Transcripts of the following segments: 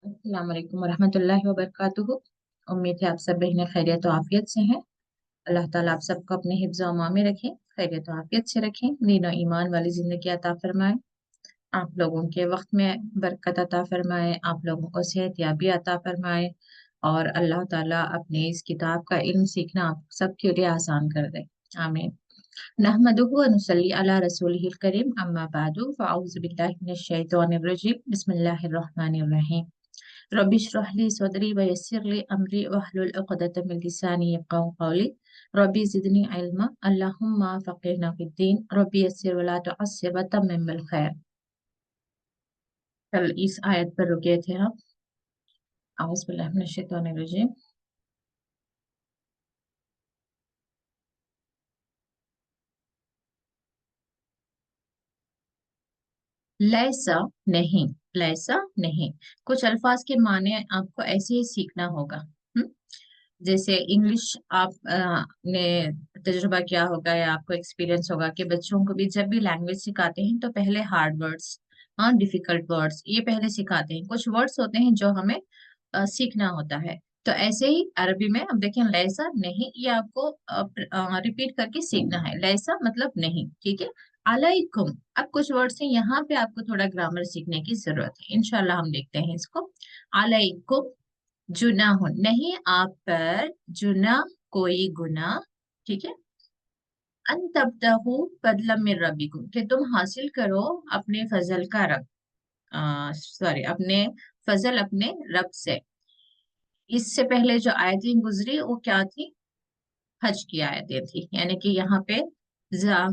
अस्सलाम वालेकुम वरहमतुल्लाहि वबरकातुहू। उम्मीद है आप सब बहनें खैरियत और आफियत से हैं। अल्लाह ताला आप सबको अपने हिफ्ज़ और अमान में रखें, खैरियत और आफियत से रखें, दीन और ईमान वाली जिंदगी अता फरमाए, आप लोगों के वक्त में बरकत अता फरमाए, आप लोगों को सेहत याबी अता फरमाए और अल्लाह ताला अपने इस किताब का इल्म सीखना आप सबके लिए आसान कर दे। आमीन। नहमदुहु व नुसल्ली अला रसूलिहिल करीम, अम्मा बादु, फ़अऊज़ु बिल्लाहि मिनश शैतानिर रजीम, बिस्मिल्लाहिर रहमानिर रहीम। रब्बि इश्रह ली सदरी व यस्सिर ली अमरी वहलुल उक़दतम मिन लिसानी यफ़क़हू क़ौली। रब्बी ज़िदनी इल्मा, अल्लाहुम्मा फ़क़िहना फ़िद्दीन, रब्बी यस्सिर व ला तुअस्सिर व तम्मिम बिल खैर। कल इस आयत पर रुके थे हम। औज़ु बिल्लाहि मिनश शैतानिर रजीम। लैसा नहीं, लैसा नहीं, कुछ अल्फाज के माने आपको ऐसे ही सीखना होगा। जैसे इंग्लिश आप ने तजुर्बा किया होगा या आपको एक्सपीरियंस होगा कि बच्चों को भी जब भी लैंग्वेज सिखाते हैं तो पहले हार्ड वर्ड्स, हाँ डिफिकल्ट वर्ड्स ये पहले सिखाते हैं। कुछ वर्ड्स होते हैं जो हमें सीखना होता है। तो ऐसे ही अरबी में अब देखें, लैसा नहीं ये आपको रिपीट करके सीखना है। लैसा मतलब नहीं, ठीक है। अलैकुम, अब कुछ वर्ड्स हैं यहाँ पे आपको थोड़ा ग्रामर सीखने की जरूरत है, इंशाल्लाह हम देखते हैं इसको। अलैकुम जुनाहुन, नहीं आप पर, जुना कोई गुना, ठीक है। अन तब्तगु फदलन मिन रब्बिकुम, कि तुम हासिल करो अपने फजल का रब, सॉरी अपने फजल अपने रब से। इससे पहले जो आयतें गुजरी वो क्या थी? हज की आयतें थी, यानी कि यहाँ पे जा,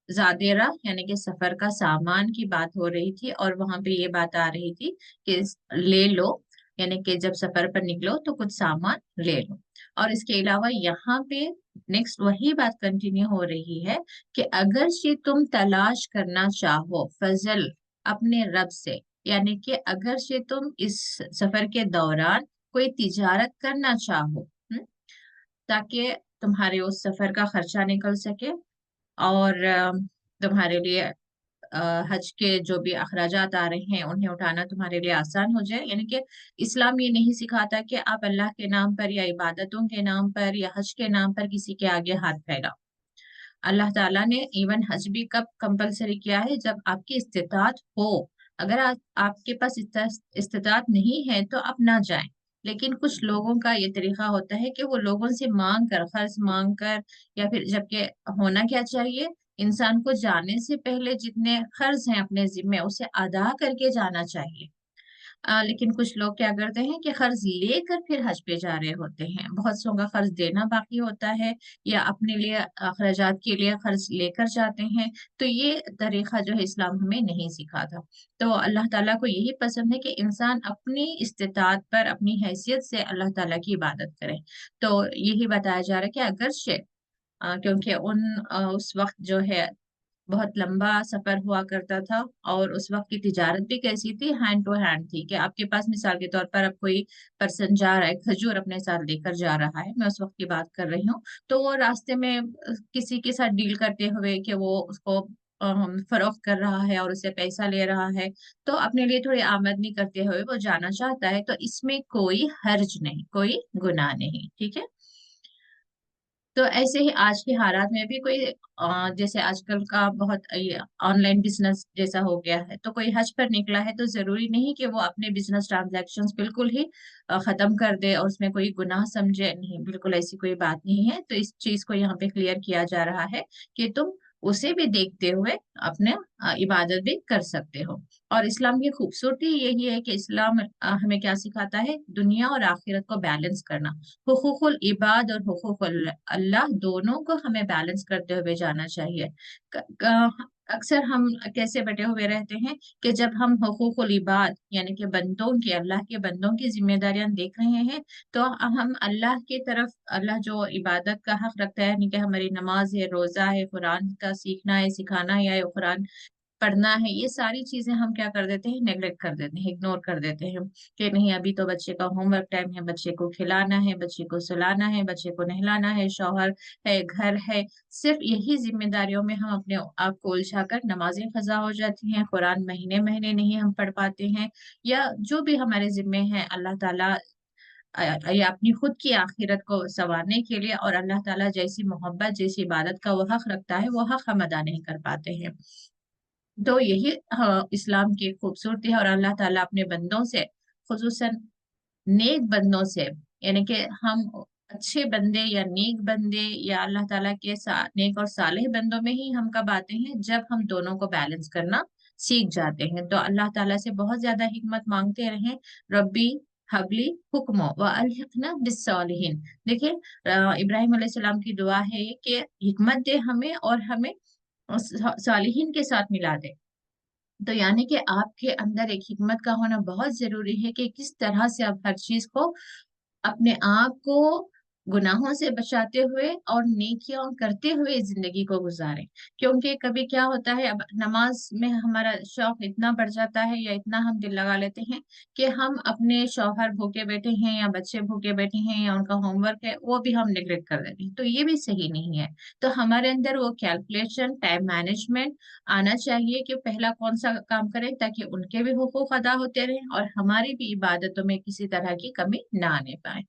जादेरा यानी कि सफर का सामान की बात हो रही थी और वहां पे ये बात आ रही थी कि ले लो, यानी कि जब सफर पर निकलो तो कुछ सामान ले लो। और इसके अलावा यहाँ पे नेक्स्ट वही बात कंटिन्यू हो रही है कि अगर से तुम तलाश करना चाहो फजल अपने रब से, यानी कि अगर से तुम इस सफर के दौरान कोई तिजारत करना चाहो, ताकि तुम्हारे उस सफर का खर्चा निकल सके और तुम्हारे लिए हज के जो भी अखराजात आ रहे हैं उन्हें उठाना तुम्हारे लिए आसान हो जाए। यानी कि इस्लाम ये नहीं सिखाता कि आप अल्लाह के नाम पर या इबादतों के नाम पर या हज के नाम पर किसी के आगे हाथ फैलाओ। अल्लाह ताला ने इवन हज भी कब कंपलसरी किया है? जब आपकी इस्तिताअत हो। अगर आपके पास इस्तिताअत नहीं है तो आप ना जाएं। लेकिन कुछ लोगों का ये तरीका होता है कि वो लोगों से मांग कर, कर्ज मांग कर, या फिर जबकि होना क्या चाहिए, इंसान को जाने से पहले जितने कर्ज हैं अपने जिम्मे उसे अदा करके जाना चाहिए। लेकिन कुछ लोग क्या करते हैं कि कर्ज लेकर फिर हज पे जा रहे होते हैं। बहुत सौ का कर्ज देना बाकी होता है या अपने लिए अखराजात के लिए कर्ज लेकर जाते हैं। तो ये तरीका जो है इस्लाम हमें नहीं सिखाता। तो अल्लाह ताला को यही पसंद है कि इंसान अपनी इस्तिताअत पर, अपनी हैसियत से अल्लाह ताला की इबादत करे। तो यही बताया जा रहा है कि अगर क्योंकि उस वक्त जो है बहुत लंबा सफर हुआ करता था और उस वक्त की तिजारत भी कैसी थी, हैंड टू हैंड थी। कि आपके पास मिसाल के तौर पर अब कोई पर्सन जा रहा है, खजूर अपने साथ लेकर जा रहा है, मैं उस वक्त की बात कर रही हूँ, तो वो रास्ते में किसी के साथ डील करते हुए कि वो उसको फरोख्त कर रहा है और उससे पैसा ले रहा है, तो अपने लिए थोड़ी आमदनी करते हुए वो जाना चाहता है, तो इसमें कोई हर्ज नहीं, कोई गुनाह नहीं, ठीक है। तो ऐसे ही आज के हालात में भी कोई जैसे आजकल का बहुत ऑनलाइन बिजनेस जैसा हो गया है, तो कोई हज पर निकला है तो जरूरी नहीं कि वो अपने बिजनेस ट्रांजैक्शंस बिल्कुल ही खत्म कर दे और उसमें कोई गुनाह समझे, नहीं, बिल्कुल ऐसी कोई बात नहीं है। तो इस चीज को यहाँ पे क्लियर किया जा रहा है कि तुम उसे भी देखते हुए अपने इबादत भी कर सकते हो। और इस्लाम की खूबसूरती यही है कि इस्लाम हमें क्या सिखाता है? दुनिया और आखिरत को बैलेंस करना। हुकूकुल इबाद और हुकूकुल अल्लाह दोनों को हमें बैलेंस करते हुए जाना चाहिए। अक्सर हम कैसे बटे हुए रहते हैं कि जब हम हुकूकुल इबाद यानी कि बंदों की, अल्लाह के बंदों की जिम्मेदारियां देख रहे हैं, तो हम अल्लाह की तरफ, अल्लाह जो इबादत का हक रखता है, यानी कि हमारी नमाज है, रोजा है, कुरान का सीखना है, सिखाना है या कुरान पढ़ना है, ये सारी चीजें हम क्या कर देते हैं, नेग्लेक्ट कर देते हैं, इग्नोर कर देते हैं कि नहीं अभी तो बच्चे का होमवर्क टाइम है, बच्चे को खिलाना है, बच्चे को सुलाना है, बच्चे को नहलाना है, शौहर है, घर है। सिर्फ यही जिम्मेदारियों में हम अपने आप को उलझा कर नमाजें कज़ा हो जाती हैं, कुरान महीने महीने नहीं हम पढ़ पाते हैं, या जो भी हमारे जिम्मे हैं अल्लाह ताला या अपनी खुद की आखिरत को संवारने के लिए, और अल्लाह ताला जैसी मोहब्बत जैसी इबादत का वो हक रखता है, वो हक हम अदा नहीं कर पाते हैं। तो यही इस्लाम की खूबसूरती है। और अल्लाह ताला अपने बंदों से, खुसूसन नेक बंदों से, यानी कि हम अच्छे बंदे या नेक बंदे या अल्लाह ताला के नेक और सालेह बंदों में ही हम कब आते हैं, जब हम दोनों को बैलेंस करना सीख जाते हैं। तो अल्लाह ताला से बहुत ज्यादा हिकमत मांगते रहें। रब्बी हबली हुक्मो व अलहिकना बिस्सालिहीन। देखिए इब्राहिम अलैहिस्सलाम की दुआ है ये कि हिकमत दे हमें और हमें सालिहीन के साथ मिला दे। तो यानी कि आपके अंदर एक हिकमत का होना बहुत जरूरी है कि किस तरह से आप हर चीज को, अपने आप को गुनाहों से बचाते हुए और नेकियां करते हुए जिंदगी को गुजारें। क्योंकि कभी क्या होता है, अब नमाज में हमारा शौक इतना बढ़ जाता है या इतना हम दिल लगा लेते हैं कि हम अपने शौहर भूखे बैठे हैं या बच्चे भूखे बैठे हैं या उनका होमवर्क है वो भी हम निगलेक्ट कर देते हैं, तो ये भी सही नहीं है। तो हमारे अंदर वो कैलकुलेशन, टाइम मैनेजमेंट आना चाहिए कि पहला कौन सा काम करें ताकि उनके भी हुकूक अदा होते रहें और हमारी भी इबादतों में किसी तरह की कमी ना आने पाए।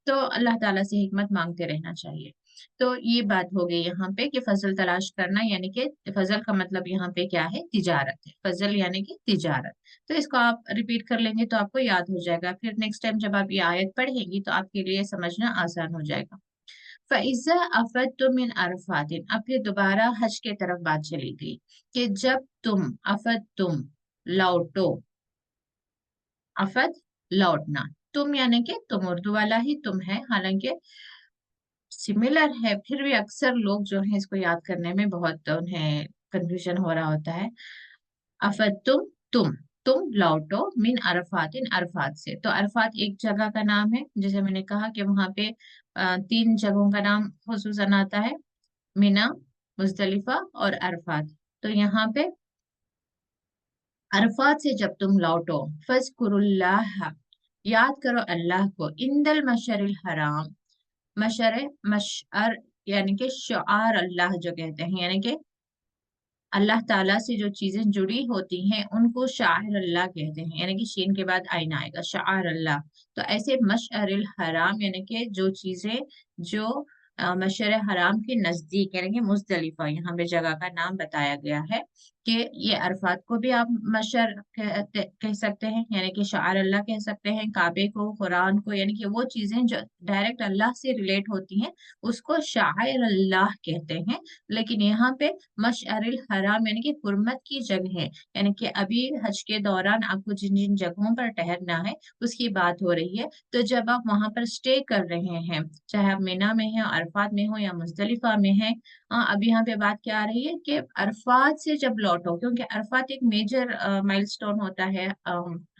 तो अल्लाह ताला से हिकमत मांगते रहना चाहिए। तो ये बात हो गई यहाँ पे कि फजल तलाश करना, यानी कि फजल का मतलब यहाँ पे क्या है, तिजारत है। फजल यानी कि तिजारत। तो इसको आप रिपीट कर लेंगे तो आपको याद हो जाएगा, फिर नेक्स्ट टाइम जब आप ये आयत पढ़ेंगी तो आपके लिए समझना आसान हो जाएगा। फैजा अफदतुम मिन अरफातिन, अब फिर दोबारा हज के तरफ बात चली गई कि जब तुम, अफद तुम, लौटो, अफद लौटना, तुम यानी कि तुम उर्दू वाला ही तुम है, हालांकि सिमिलर है, फिर भी अक्सर लोग जो है इसको याद करने में बहुत उन्हें कंफ्यूजन हो रहा होता है। अफद तुम लौटो मिन अरफात, इन अरफात से। तो अरफात एक जगह का नाम है, जैसे मैंने कहा कि वहां पे तीन जगहों का नाम खुसूसन आता है, मिना, मुजदलिफा और अरफात। तो यहाँ पे अरफात से जब तुम लौटो, फज़कुरुल्लाह, याद करो अल्लाह को, इंदल मशरिल हराम, मशर मशर यानी कि शुआर अल्लाह जो कहते हैं, यानी कि अल्लाह ताला से जो चीजें जुड़ी होती हैं उनको शायर अल्लाह कहते हैं, यानी कि शीन के बाद आइन आएगा, शायर अल्लाह। तो ऐसे मशअरिल हराम यानी कि जो चीजें जो मशर हराम के नजदीक, यानी कि मुजदलिफा, यहाँ पे जगह का नाम बताया गया है कि ये अरफात को भी आप मशर कह सकते हैं, यानी कि शायर अल्लाह कह सकते हैं, काबे को, कुरान को, यानी कि वो चीजें जो डायरेक्ट अल्लाह से रिलेट होती हैं उसको शायर अल्लाह कहते हैं। लेकिन यहाँ पे मशअरिल हराम यानी कि हुर्मत की जगह है, यानी कि अभी हज के दौरान आपको जिन जिन जगहों पर ठहरना है उसकी बात हो रही है। तो जब आप वहां पर स्टे कर रहे हैं, चाहे आप मिना में हैं, अरफात में हो या मुजदलिफा में हैं, अब यहाँ पे बात क्या आ रही है कि अरफात से जब लौटो, क्योंकि अरफात एक मेजर माइलस्टोन होता है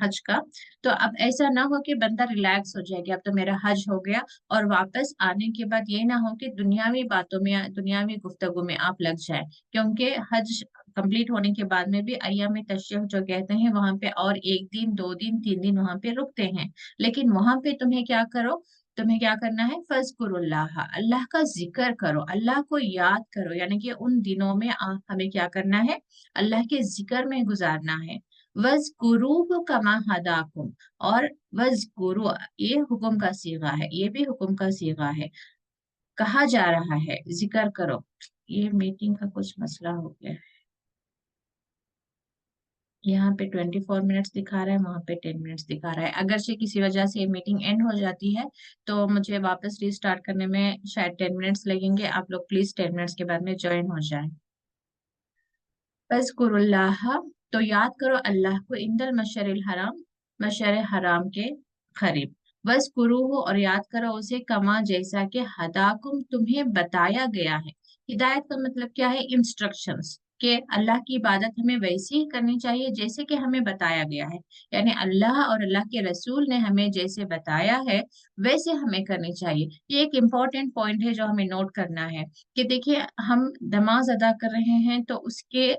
हज का। तो अब ऐसा ना हो कि बंदा रिलैक्स हो जाए कि अब तो मेरा हज हो गया, और वापस आने के बाद ये ना हो कि दुनियावी बातों में या दुनियावी गुफ्तगू में आप लग जाए। क्योंकि हज कंप्लीट होने के बाद में भी अय्याम तशरीक जो कहते हैं वहां पे और एक दिन, दो दिन, तीन दिन वहां पे रुकते हैं। लेकिन वहां पे तुम्हें क्या करो, तुम्हें क्या करना है, फज़कुरुल्लाह, अल्लाह का जिक्र करो, अल्लाह को याद करो, यानी कि उन दिनों में हमें क्या करना है, अल्लाह के जिक्र में गुजारना है। वज़कुरूहु कमा हदाकुम, और वज़कुरू, ये हुक्म का सीगा है, ये भी हुक्म का सीगा है, कहा जा रहा है जिक्र करो। ये मीटिंग का कुछ मसला हो गया है, यहाँ पे 24 मिनट्स दिखा रहा है, वहां पे 10 मिनट्स दिखा रहा है। अगर से किसी वजह से ये मीटिंग एंड हो जाती है तो मुझे वापस रीस्टार्ट करने में शायद 10 मिनट्स लगेंगे। आप लोग प्लीज 10 मिनट्स के बाद में ज्वाइन हो जाएं। फज़कुरुल्लाह, तो याद करो अल्लाह को, इंदल मशरिल हराम, मशर हराम के करीब। वज़कुरूहु, और याद करो उसे, कमा, जैसा कि हदाकुम, तुम्हें बताया गया है। हिदायत का मतलब क्या है, इंस्ट्रक्शंस, कि अल्लाह की इबादत हमें वैसे ही करनी चाहिए जैसे कि हमें बताया गया है, यानी अल्लाह और अल्लाह के रसूल ने हमें जैसे बताया है वैसे हमें करनी चाहिए। ये एक इम्पोर्टेंट पॉइंट है जो हमें नोट करना है कि देखिए हम नमाज अदा कर रहे हैं तो उसके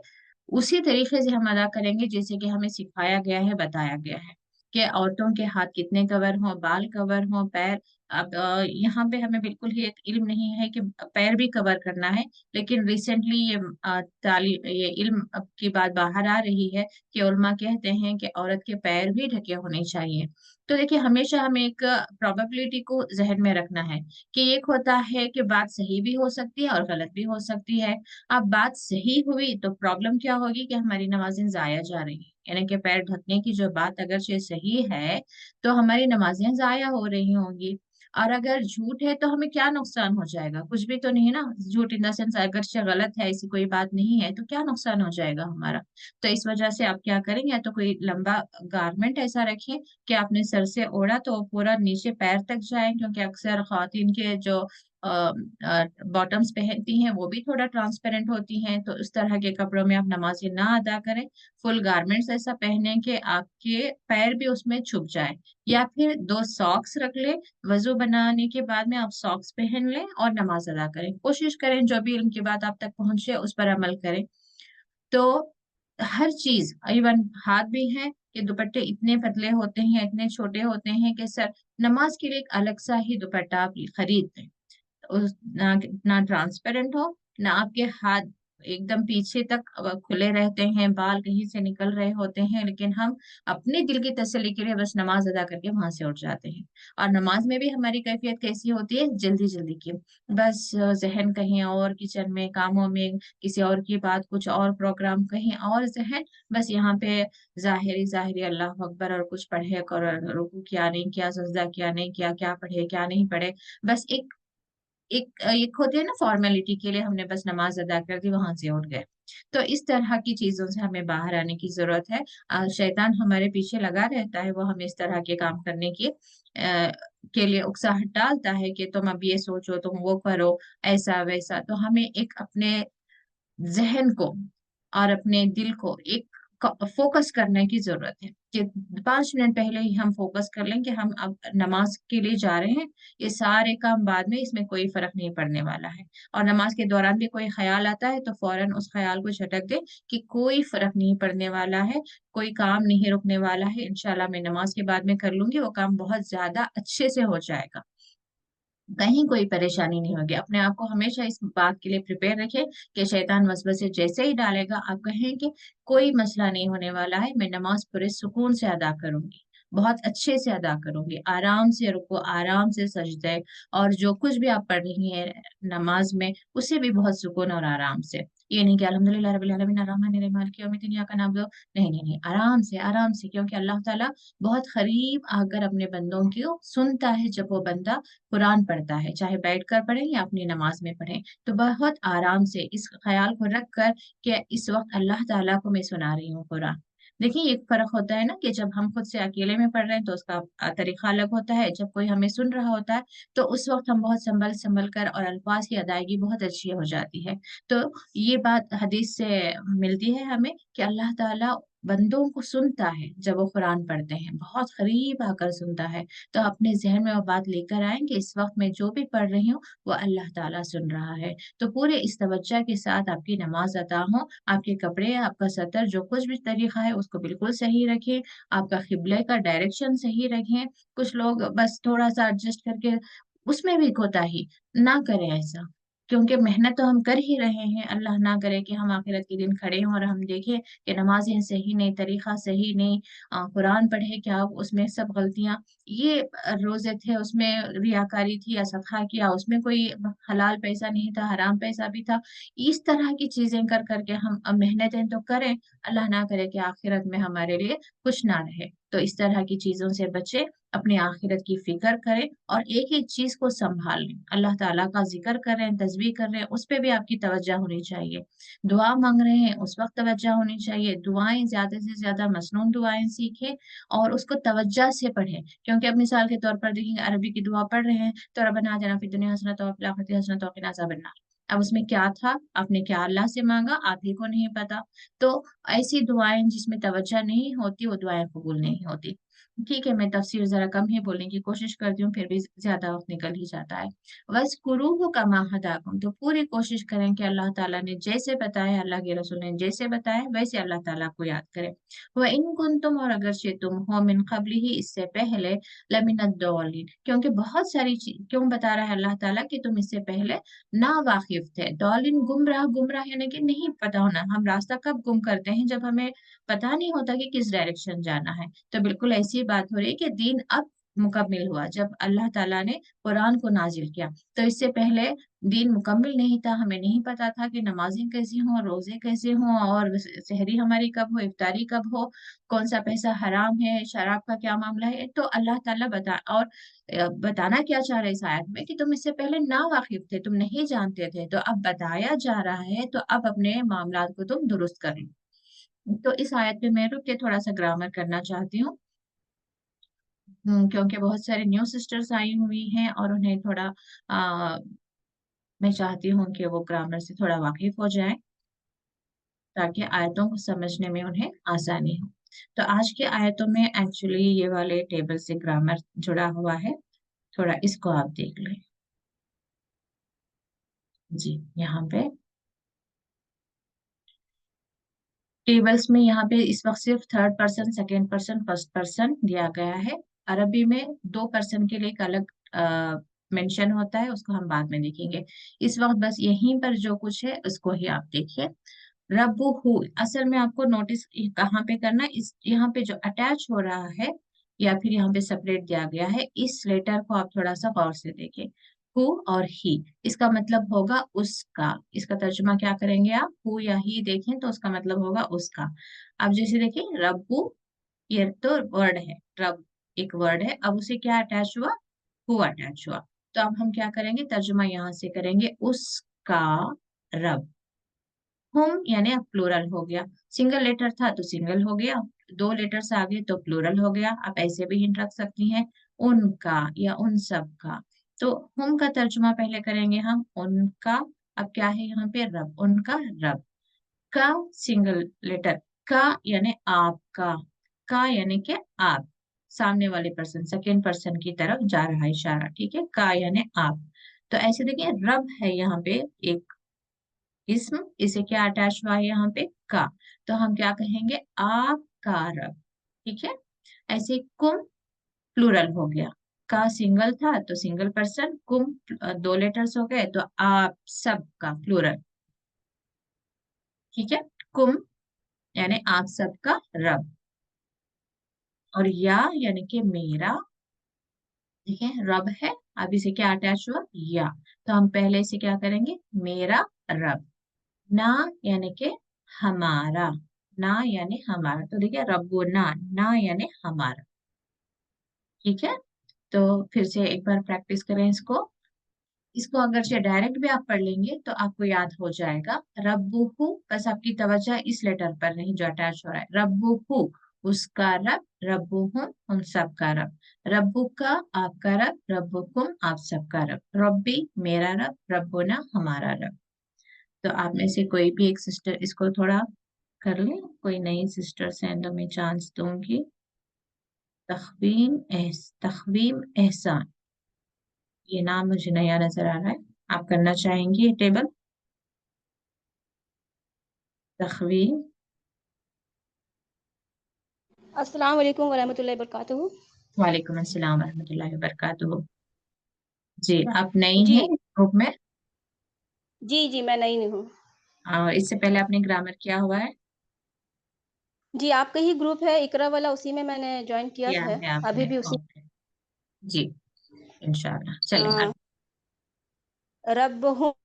उसी तरीके से हम अदा करेंगे जैसे कि हमें सिखाया गया है, बताया गया है कि औरतों के हाथ कितने कवर हों, बाल कवर हों, पैर। अब यहाँ पे हमें बिल्कुल ही एक इल्म नहीं है कि पैर भी कवर करना है, लेकिन रिसेंटली ये इल्म अब की बात बाहर आ रही है कि उलमा कहते हैं कि औरत के पैर भी ढके होने चाहिए। तो देखिए, हमेशा हमें एक प्रोबेबिलिटी को जहन में रखना है कि एक होता है कि बात सही भी हो सकती है और गलत भी हो सकती है। अब बात सही हुई तो प्रॉब्लम क्या होगी कि हमारी नमाजें जाया जा रही हैं, यानी कि पैर ढकने की जो बात अगर से सही है तो हमारी नमाजें जाया हो रही होंगी। और अगर झूठ है तो हमें क्या नुकसान हो जाएगा? कुछ भी तो नहीं ना। झूठ इन द सेंस अगर से गलत है, ऐसी कोई बात नहीं है, तो क्या नुकसान हो जाएगा हमारा? तो इस वजह से आप क्या करेंगे, या तो कोई लंबा गारमेंट ऐसा रखें कि आपने सर से ओढ़ा तो वो पूरा नीचे पैर तक जाए, क्योंकि अक्सर खातन के जो बॉटम्स पहनती हैं वो भी थोड़ा ट्रांसपेरेंट होती हैं, तो इस तरह के कपड़ों में आप नमाजें ना अदा करें। फुल गारमेंट्स ऐसा पहने कि आपके पैर भी उसमें छुप जाए। या फिर दो सॉक्स रख ले, वजू बनाने के बाद में आप सॉक्स पहन लें और नमाज अदा करें। कोशिश करें जो भी इनकी बात आप तक पहुंचे उस पर अमल करें। तो हर चीज, इवन हाथ भी है कि दुपट्टे इतने पतले होते हैं, इतने छोटे होते हैं कि सर नमाज के लिए एक अलग सा ही दुपट्टा आप खरीद लें। ना ट्रांसपेरेंट हो, ना आपके हाथ एकदम पीछे तक खुले रहते हैं, बाल कहीं से निकल रहे होते हैं, लेकिन हम अपने दिल की तसल्ली के लिए बस नमाज अदा करके वहां से उठ जाते हैं। और नमाज में भी हमारी कैफियत कैसी होती है, जल्दी जल्दी की। बस जहन कहीं और, किचन में कामों में किसी और की बात, कुछ और प्रोग्राम कहीं और, जहन बस यहाँ पे जाहिरी जाहिरी अल्लाह अकबर और कुछ पढ़े और रुकू किया नहीं किया, सजदा किया नहीं किया, क्या पढ़े क्या नहीं पढ़े। बस एक होती है ना फॉर्मेलिटी के लिए, हमने बस नमाज अदा कर दी, वहां से उठ गए। तो इस तरह की चीजों से हमें बाहर आने की जरूरत है। शैतान हमारे पीछे लगा रहता है, वो हमें इस तरह के काम करने के लिए उकसाहट डालता है कि तुम अब ये सोचो, तुम वो करो, ऐसा वैसा। तो हमें एक अपने जहन को और अपने दिल को एक फोकस करने की जरूरत है कि 5 मिनट पहले ही हम फोकस कर लें कि हम अब नमाज के लिए जा रहे हैं। ये सारे काम बाद में, इसमें कोई फर्क नहीं पड़ने वाला है। और नमाज के दौरान भी कोई ख्याल आता है तो फौरन उस ख्याल को झटक दे कि कोई फर्क नहीं पड़ने वाला है, कोई काम नहीं रुकने वाला है, इंशाल्लाह मैं नमाज के बाद में कर लूंगी, वो काम बहुत ज्यादा अच्छे से हो जाएगा, कहीं कोई परेशानी नहीं होगी। अपने आप को हमेशा इस बात के लिए प्रिपेयर रखें कि शैतान वसवसे जैसे ही डालेगा आप कहें कि कोई मसला नहीं होने वाला है, मैं नमाज पूरे सुकून से अदा करूंगी, बहुत अच्छे से अदा करूंगी, आराम से रुको, आराम से सजदे, और जो कुछ भी आप पढ़ रही हैं नमाज में उसे भी बहुत सुकून और आराम से। ये नहीं कि अल्हम्दुलिल्लाह रब्बिल आलमीन अर्रहमानिर रहीम मालिक यौमिद्दीन इय्याका नअबुदु, नहीं नहीं नहीं, आराम से आराम से, क्योंकि अल्लाह ताला बहुत करीब आकर अपने बंदों को सुनता है जब वो बंदा कुरान पढ़ता है, चाहे बैठ कर पढ़े या अपनी नमाज में पढ़े। तो बहुत आराम से इस ख्याल को रख कर कि इस वक्त अल्लाह ताला को मैं सुना रही हूँ कुरान। देखिए, एक फर्क होता है ना कि जब हम खुद से अकेले में पढ़ रहे हैं तो उसका तरीका अलग होता है, जब कोई हमें सुन रहा होता है तो उस वक्त हम बहुत संभल संभल कर, और अल्फाज की अदायगी बहुत अच्छी हो जाती है। तो ये बात हदीस से मिलती है हमें कि अल्लाह ताला बंदों को सुनता है जब वो कुरान पढ़ते हैं, बहुत करीब आकर सुनता है। तो अपने जहन में वो बात लेकर आए कि इस वक्त मैं जो भी पढ़ रही हूँ वो अल्लाह ताला सुन रहा है। तो पूरे इस तवज्जो के साथ आपकी नमाज अदा हो, आपके कपड़े, आपका सतर, जो कुछ भी तरीका है उसको बिल्कुल सही रखें, आपका किबले का डायरेक्शन सही रखें। कुछ लोग बस थोड़ा सा एडजस्ट करके, उसमें भी कोताही ना करें ऐसा, क्योंकि मेहनत तो हम कर ही रहे हैं। अल्लाह ना करे कि हम आखिरत के दिन खड़े हों और हम देखें कि नमाजें सही नहीं, तरीका सही नहीं, कुरान पढ़े क्या उसमें सब गलतियां, ये रोजे थे उसमें रियाकारी थी, या सदका किया उसमें कोई हलाल पैसा नहीं था, हराम पैसा भी था। इस तरह की चीजें कर करके हम अब मेहनतें तो करें, अल्लाह ना करे कि आखिरत में हमारे लिए कुछ ना रहे। तो इस तरह की चीजों से बचे, अपनी आखिरत की फिक्र करें और एक एक चीज को संभाल लें। अल्लाह ताला का जिक्र कर रहे हैं, तस्बीह कर रहे हैं, उस पे भी आपकी तवज्जो होनी चाहिए। दुआ मांग रहे हैं उस वक्त तवज्जो होनी चाहिए। दुआएं ज्यादा से ज्यादा मसनून दुआएं सीखें और उसको तवज्जो से पढ़ें, क्योंकि अब मिसाल के तौर पर देखेंगे अरबी की दुआ पढ़ रहे हैं तो रब्बना आतिना फिद दुनिया हसनत व फिल आखिरति हसनत व क़िना अज़ाबन्नार। अब उसमें क्या था, आपने क्या अल्लाह से मांगा, आप ही को नहीं पता। तो ऐसी दुआएं जिसमें तवज्जो नहीं होती वो दुआएं कबूल नहीं होती। ठीक है, मैं तफसीर जरा कम ही बोलने की कोशिश करती हूँ, फिर भी ज्यादा वक्त निकल ही जाता है। वज़्कुरूहु कमा हदाकुम, तो पूरी कोशिश करें कि अल्लाह ताला ने जैसे बताया, अल्लाह के रसूल ने जैसे बताया, वैसे अल्लाह ताला को याद करें। व इन कुंतुम, और अगर तुम हो मिन क़ब्लिही, इससे पहले, लमिनद्दौलिन, क्योंकि बहुत सारी चीज क्यों बता रहा है अल्लाह ताला कि तुम इससे पहले ना वाकिफ थे। दौलिन गुमराह, गुमराह यानी कि नहीं पता होना। हम रास्ता कब गुम करते हैं? जब हमें पता नहीं होता कि किस डायरेक्शन जाना है। तो बिल्कुल ऐसी बात हो रही है कि दीन अब मुकम्मिल हुआ जब अल्लाह ताला ने कुरान को नाजिल किया। तो इससे पहले दीन मुकम्मिल नहीं था, हमें नहीं पता था कि नमाजें कैसी हों, रोजे कैसे हों, और सहरी हमारी कब हो, इफ्तारी कब हो, कौन सा पैसा हराम है, शराब का क्या मामला है। तो अल्लाह ताला बताना क्या चाह रहे हैं इस आयत में कि तुम इससे पहले ना वाकिफ थे, तुम नहीं जानते थे, तो अब बताया जा रहा है, तो अब अपने मामलात को तुम दुरुस्त कर लो। तो इस आयत पे मैं रुक के थोड़ा सा ग्रामर करना चाहती हूँ। क्योंकि बहुत सारे न्यू सिस्टर्स आई हुई हैं और उन्हें थोड़ा आ, मैं चाहती हूँ कि वो ग्रामर से थोड़ा वाकिफ हो जाए, ताकि आयतों को समझने में उन्हें आसानी हो। तो आज की आयतों में एक्चुअली ये वाले टेबल से ग्रामर जुड़ा हुआ है, थोड़ा इसको आप देख लें। जी, यहाँ पे टेबल्स में यहाँ पे इस वक्त सिर्फ third person, second person, first person दिया गया है। अरबी में दो पर्सन के लिए एक अलग मेंशन होता है, उसको हम बाद में देखेंगे। इस वक्त बस यहीं पर जो कुछ है उसको ही आप देखिए। रब्बुहु, असल में आपको नोटिस कहाँ पे करना है, इस यहाँ पे जो अटैच हो रहा है या फिर यहाँ पे सेपरेट दिया गया है, इस लेटर को आप थोड़ा सा गौर से देखें। हु और ही, इसका मतलब होगा उसका। इसका तर्जुमा क्या करेंगे आप? हु या ही देखें तो उसका मतलब होगा उसका। अब जैसे देखिए रब्बू, ये तो वर्ड है, रब एक वर्ड है, अब उसे क्या अटैच हुआ? हु अटैच हुआ। तो अब हम क्या करेंगे? तर्जुमा यहाँ से करेंगे उसका रब। होम यानी अब प्लूरल हो गया, सिंगल लेटर था तो सिंगल हो गया, दो लेटर्स आ गए तो प्लूरल हो गया। आप ऐसे भी हिंट रख सकती हैं, उनका या उन सब का। तो होम का तर्जुमा पहले करेंगे हम, उनका। अब क्या है यहाँ पे? रब, उनका रब। का सिंगल लेटर, का यानी आपका, का यानी कि आप, सामने वाले पर्सन, सेकेंड पर्सन की तरफ जा रहा है इशारा, ठीक है, का यानी आप। तो ऐसे देखिए रब है यहाँ पे एक इसम, इसे क्या अटैच हुआ है यहाँ पे? का। तो हम क्या कहेंगे? आपका रब, ठीक है। ऐसे कुम प्लूरल हो गया, का सिंगल था तो सिंगल पर्सन, कुम दो लेटर्स हो गए तो आप सब का प्लूरल, ठीक है। कुम यानी आप सबका रब, और या यानी कि मेरा, ठीक है, रब है। अब इसे क्या अटैच हुआ? या। तो हम पहले इसे क्या करेंगे? मेरा रब। ना यानी कि हमारा, ना यानी हमारा, तो देखिए रब्बो ना, ना यानी हमारा, ठीक है। तो फिर से एक बार प्रैक्टिस करें इसको। इसको अगर से डायरेक्ट भी आप पढ़ लेंगे तो आपको याद हो जाएगा। रब्बुहु, बस आपकी तवज्जो इस लेटर पर नहीं जो अटैच हो रहा है। रब्बुहु उसका रब, रब्बुहुम उन सब का रब, रब्बुका आपका रब, रब्बुकुम आप सबका रब, रब्बी मेरा रब, रब्बुना हमारा रब। तो आप में से कोई भी एक सिस्टर इसको थोड़ा कर ले, कोई नई सिस्टर्स हैं तो मैं चांस दूंगी। तखवीम एहसान, ये नाम मुझे नया नजर आ रहा है, आप करना चाहेंगी ये टेबल? तखवीम, अस्सलाम वालेकुम वरहमतुल्लाहि वबरकातुहू। वालेकुम अस्सलाम वरहमतुल्लाहि वबरकातुहू। जी, आप नई जी हैं ग्रुप में? जी जी, मैं नई हूँ। और इससे पहले आपने ग्रामर किया हुआ है? जी, आपका ही ग्रुप है इकरा वाला, उसी में मैंने ज्वाइन किया किया है, है अभी आपने? भी उसी। ओके, जी, इंशाल्लाह चलें अ, आप। रब्बुहुम